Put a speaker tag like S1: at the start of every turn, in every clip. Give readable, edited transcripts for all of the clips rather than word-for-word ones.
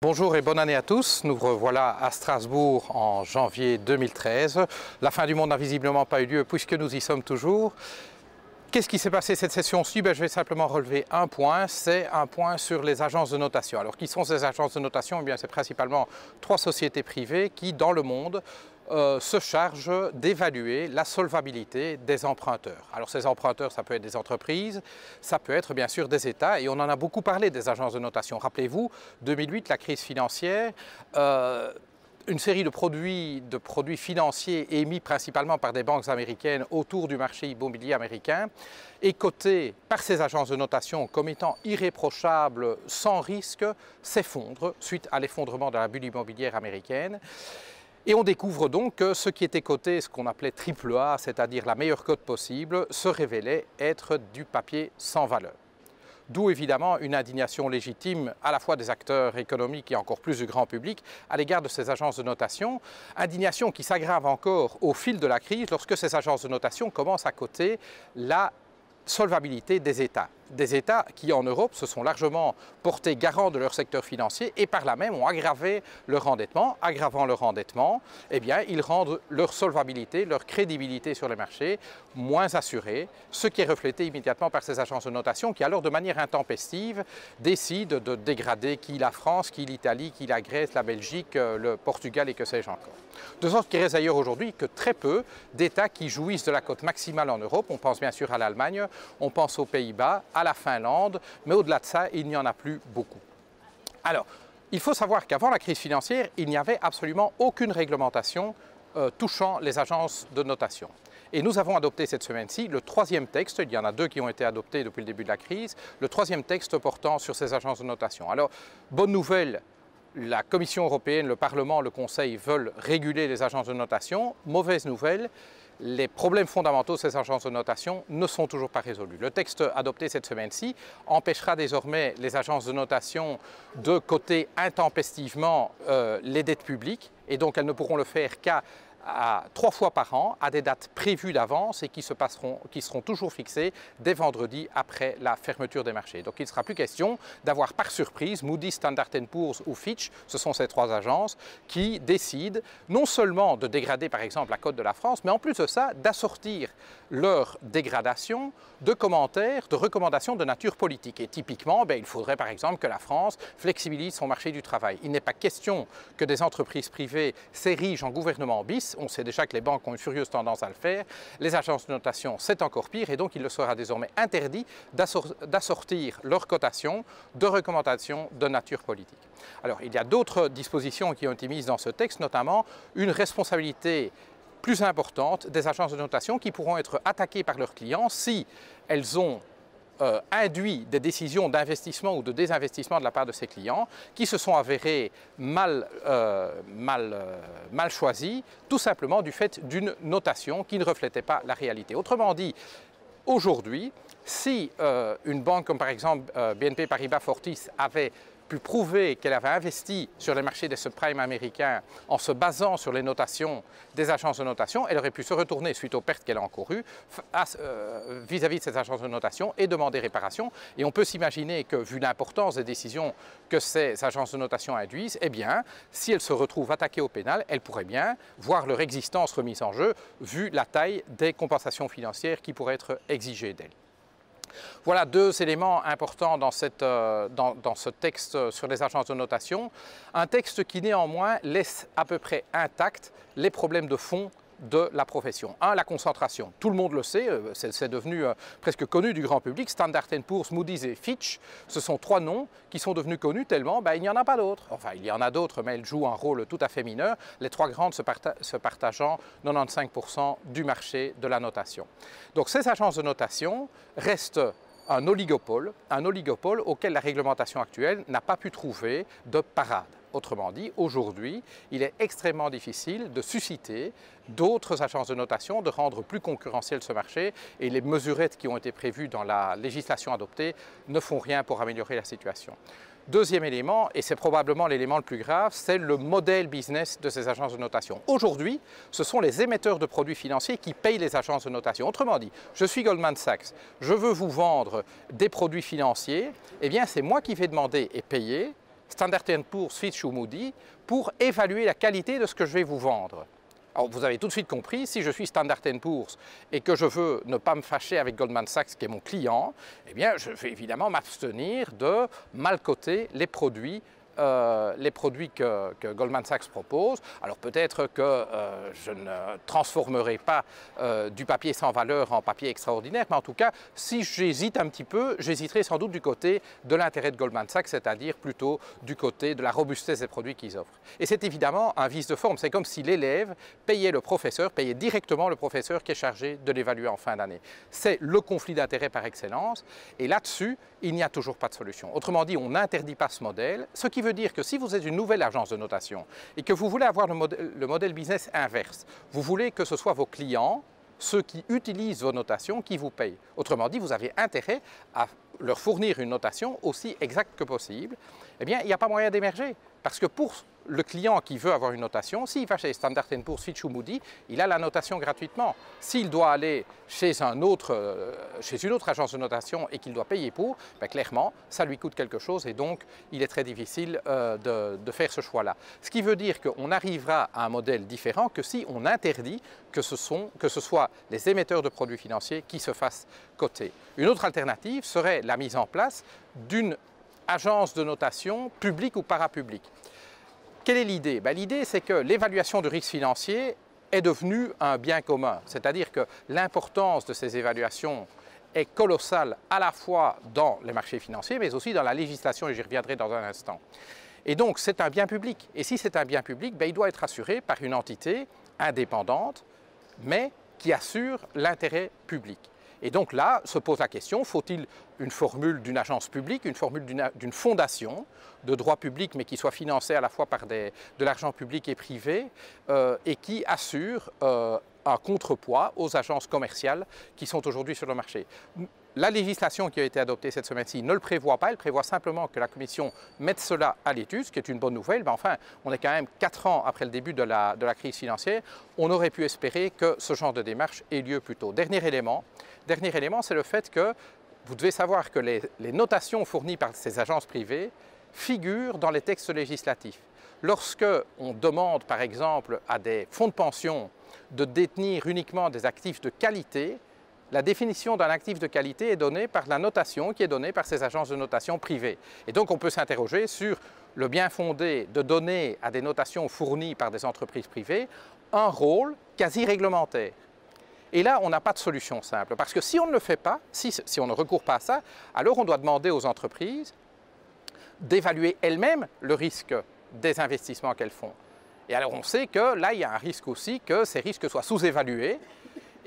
S1: Bonjour et bonne année à tous. Nous revoilà à Strasbourg en janvier 2013. La fin du monde n'a visiblement pas eu lieu puisque nous y sommes toujours. Qu'est-ce qui s'est passé cette session-ci? Je vais simplement relever un point, c'est un point sur les agences de notation. Alors, qui sont ces agences de notation? C'est principalement trois sociétés privées qui, dans le monde, se chargent d'évaluer la solvabilité des emprunteurs. Alors ces emprunteurs, ça peut être des entreprises, ça peut être bien sûr des États, et on en a beaucoup parlé des agences de notation. Rappelez-vous, 2008, la crise financière, une série de produits financiers émis principalement par des banques américaines autour du marché immobilier américain et cotés par ces agences de notation comme étant irréprochables, sans risque, s'effondrent suite à l'effondrement de la bulle immobilière américaine. Et on découvre donc que ce qui était coté, ce qu'on appelait AAA, c'est-à-dire la meilleure cote possible, se révélait être du papier sans valeur. D'où évidemment une indignation légitime à la fois des acteurs économiques et encore plus du grand public à l'égard de ces agences de notation. Indignation qui s'aggrave encore au fil de la crise lorsque ces agences de notation commencent à coter la solvabilité des États. Des États qui, en Europe, se sont largement portés garants de leur secteur financier et par là même ont aggravé leur endettement. Aggravant leur endettement, ils rendent leur solvabilité, leur crédibilité sur les marchés moins assurée, ce qui est reflété immédiatement par ces agences de notation qui, alors de manière intempestive, décident de dégrader qui la France, qui l'Italie, qui la Grèce, la Belgique, le Portugal et que sais-je encore. De sorte qu'il reste d'ailleurs aujourd'hui que très peu d'États qui jouissent de la cote maximale en Europe. On pense bien sûr à l'Allemagne, on pense aux Pays-Bas, à la Finlande, mais au-delà de ça, il n'y en a plus beaucoup. Alors, il faut savoir qu'avant la crise financière, il n'y avait absolument aucune réglementation touchant les agences de notation. Et nous avons adopté cette semaine-ci le troisième texte, il y en a deux qui ont été adoptés depuis le début de la crise, le troisième texte portant sur ces agences de notation. Alors, bonne nouvelle, la Commission européenne, le Parlement, le Conseil veulent réguler les agences de notation. Mauvaise nouvelle, les problèmes fondamentaux de ces agences de notation ne sont toujours pas résolus. Le texte adopté cette semaine-ci empêchera désormais les agences de notation de coter intempestivement les dettes publiques et donc elles ne pourront le faire qu'à 3 fois par an, à des dates prévues d'avance et qui seront toujours fixées dès vendredi après la fermeture des marchés. Donc il ne sera plus question d'avoir par surprise Moody's, Standard & Poor's ou Fitch, ce sont ces trois agences, qui décident non seulement de dégrader par exemple la cote de la France, mais en plus de ça, d'assortir leur dégradation de commentaires, de recommandations de nature politique. Et typiquement, il faudrait par exemple que la France flexibilise son marché du travail. Il n'est pas question que des entreprises privées s'érigent en gouvernement bis. On sait déjà que les banques ont une furieuse tendance à le faire. Les agences de notation, c'est encore pire et donc il leur sera désormais interdit d'assortir leurs cotations de recommandations de nature politique. Alors, il y a d'autres dispositions qui ont été mises dans ce texte, notamment une responsabilité plus importante des agences de notation qui pourront être attaquées par leurs clients si elles ont induit des décisions d'investissement ou de désinvestissement de la part de ses clients qui se sont avérées mal choisies, tout simplement du fait d'une notation qui ne reflétait pas la réalité. Autrement dit, aujourd'hui, si une banque comme par exemple BNP Paribas Fortis avait pu prouver qu'elle avait investi sur les marchés des subprimes américains en se basant sur les notations des agences de notation, elle aurait pu se retourner suite aux pertes qu'elle a encourues vis-à-vis de ces agences de notation et demander réparation. Et on peut s'imaginer que, vu l'importance des décisions que ces agences de notation induisent, si elles se retrouvent attaquées au pénal, elles pourraient bien voir leur existence remise en jeu, vu la taille des compensations financières qui pourraient être exigées d'elles. Voilà deux éléments importants dans ce texte sur les agences de notation. Un texte qui néanmoins laisse à peu près intacts les problèmes de fond de la profession. Un, la concentration. Tout le monde le sait, c'est devenu presque connu du grand public. Standard & Poor's, Moody's et Fitch, ce sont trois noms qui sont devenus connus tellement il n'y en a pas d'autres. Enfin, il y en a d'autres, mais elles jouent un rôle tout à fait mineur. Les trois grandes se partageant 95% du marché de la notation. Donc ces agences de notation restent un oligopole auquel la réglementation actuelle n'a pas pu trouver de parade. Autrement dit, aujourd'hui, il est extrêmement difficile de susciter d'autres agences de notation, de rendre plus concurrentiel ce marché et les mesurettes qui ont été prévues dans la législation adoptée ne font rien pour améliorer la situation. Deuxième élément, et c'est probablement l'élément le plus grave, c'est le modèle business de ces agences de notation. Aujourd'hui, ce sont les émetteurs de produits financiers qui payent les agences de notation. Autrement dit, je suis Goldman Sachs, je veux vous vendre des produits financiers, c'est moi qui vais demander et payer Standard & Poor's, Fitch ou Moody pour évaluer la qualité de ce que je vais vous vendre. Alors, vous avez tout de suite compris, si je suis Standard & Poor's et que je veux ne pas me fâcher avec Goldman Sachs, qui est mon client, eh bien, je vais évidemment m'abstenir de mal coter les produits que Goldman Sachs propose. Alors peut-être que je ne transformerai pas du papier sans valeur en papier extraordinaire, mais en tout cas, si j'hésite un petit peu, j'hésiterai sans doute du côté de l'intérêt de Goldman Sachs, c'est-à-dire plutôt du côté de la robustesse des produits qu'ils offrent. Et c'est évidemment un vice de forme. C'est comme si l'élève payait directement le professeur qui est chargé de l'évaluer en fin d'année. C'est le conflit d'intérêts par excellence. Et là-dessus, il n'y a toujours pas de solution. Autrement dit, on n'interdit pas ce modèle, ce qui veut dire que si vous êtes une nouvelle agence de notation et que vous voulez avoir le modèle business inverse, vous voulez que ce soit vos clients, ceux qui utilisent vos notations, qui vous payent. Autrement dit, vous avez intérêt à leur fournir une notation aussi exacte que possible. Eh bien, il n'y a pas moyen d'émerger. Parce que pour le client qui veut avoir une notation, s'il va chez Standard & Poor's, Fitch ou Moody, il a la notation gratuitement. S'il doit aller chez une autre agence de notation et qu'il doit payer pour, ben clairement, ça lui coûte quelque chose et donc il est très difficile de faire ce choix-là. Ce qui veut dire qu'on arrivera à un modèle différent que si on interdit que ce soit les émetteurs de produits financiers qui se fassent coter. Une autre alternative serait la mise en place d'une agence de notation publique ou parapublique. Quelle est l'idée? L'idée, c'est que l'évaluation du risque financier est devenue un bien commun. C'est-à-dire que l'importance de ces évaluations est colossale à la fois dans les marchés financiers, mais aussi dans la législation, et j'y reviendrai dans un instant. Et donc, c'est un bien public. Et si c'est un bien public, il doit être assuré par une entité indépendante, mais qui assure l'intérêt public. Et donc là, se pose la question, faut-il une formule d'une agence publique, une formule d'une fondation de droit public, mais qui soit financée à la fois par de l'argent public et privé, et qui assure un contrepoids aux agences commerciales qui sont aujourd'hui sur le marché. La législation qui a été adoptée cette semaine-ci ne le prévoit pas, elle prévoit simplement que la Commission mette cela à l'étude, ce qui est une bonne nouvelle. Mais enfin, on est quand même 4 ans après le début de la crise financière, on aurait pu espérer que ce genre de démarche ait lieu plus tôt. Dernier élément, c'est le fait que vous devez savoir que les notations fournies par ces agences privées figurent dans les textes législatifs. Lorsque on demande par exemple à des fonds de pension de détenir uniquement des actifs de qualité, la définition d'un actif de qualité est donnée par la notation qui est donnée par ces agences de notation privées. Et donc on peut s'interroger sur le bien fondé de donner à des notations fournies par des entreprises privées un rôle quasi réglementaire. Et là, on n'a pas de solution simple, parce que si on ne le fait pas, si on ne recourt pas à ça, alors on doit demander aux entreprises d'évaluer elles-mêmes le risque des investissements qu'elles font. Et alors on sait que là, il y a un risque aussi que ces risques soient sous-évalués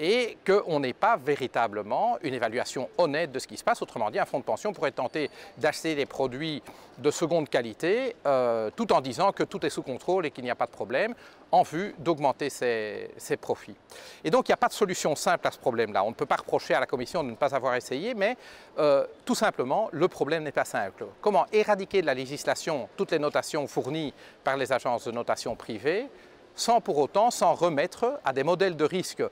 S1: et qu'on n'ait pas véritablement une évaluation honnête de ce qui se passe. Autrement dit, un fonds de pension pourrait tenter d'acheter des produits de seconde qualité tout en disant que tout est sous contrôle et qu'il n'y a pas de problème en vue d'augmenter ses profits. Et donc, il n'y a pas de solution simple à ce problème-là. On ne peut pas reprocher à la Commission de ne pas avoir essayé, mais tout simplement, le problème n'est pas simple. Comment éradiquer de la législation toutes les notations fournies par les agences de notation privées sans pour autant s'en remettre à des modèles de risque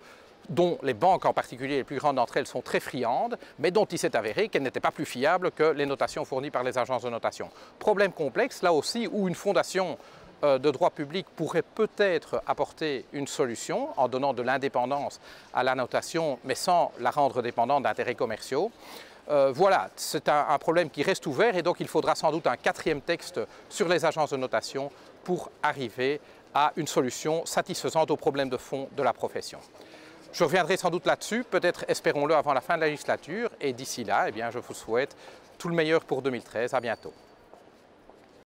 S1: dont les banques en particulier, les plus grandes d'entre elles, sont très friandes, mais dont il s'est avéré qu'elles n'étaient pas plus fiables que les notations fournies par les agences de notation. Problème complexe, là aussi, où une fondation de droit public pourrait peut-être apporter une solution en donnant de l'indépendance à la notation, mais sans la rendre dépendante d'intérêts commerciaux. Voilà, c'est un problème qui reste ouvert et donc il faudra sans doute un 4e texte sur les agences de notation pour arriver à une solution satisfaisante aux problèmes de fond de la profession. Je reviendrai sans doute là-dessus, peut-être espérons-le avant la fin de la législature, et d'ici là, eh bien, je vous souhaite tout le meilleur pour 2013. À bientôt.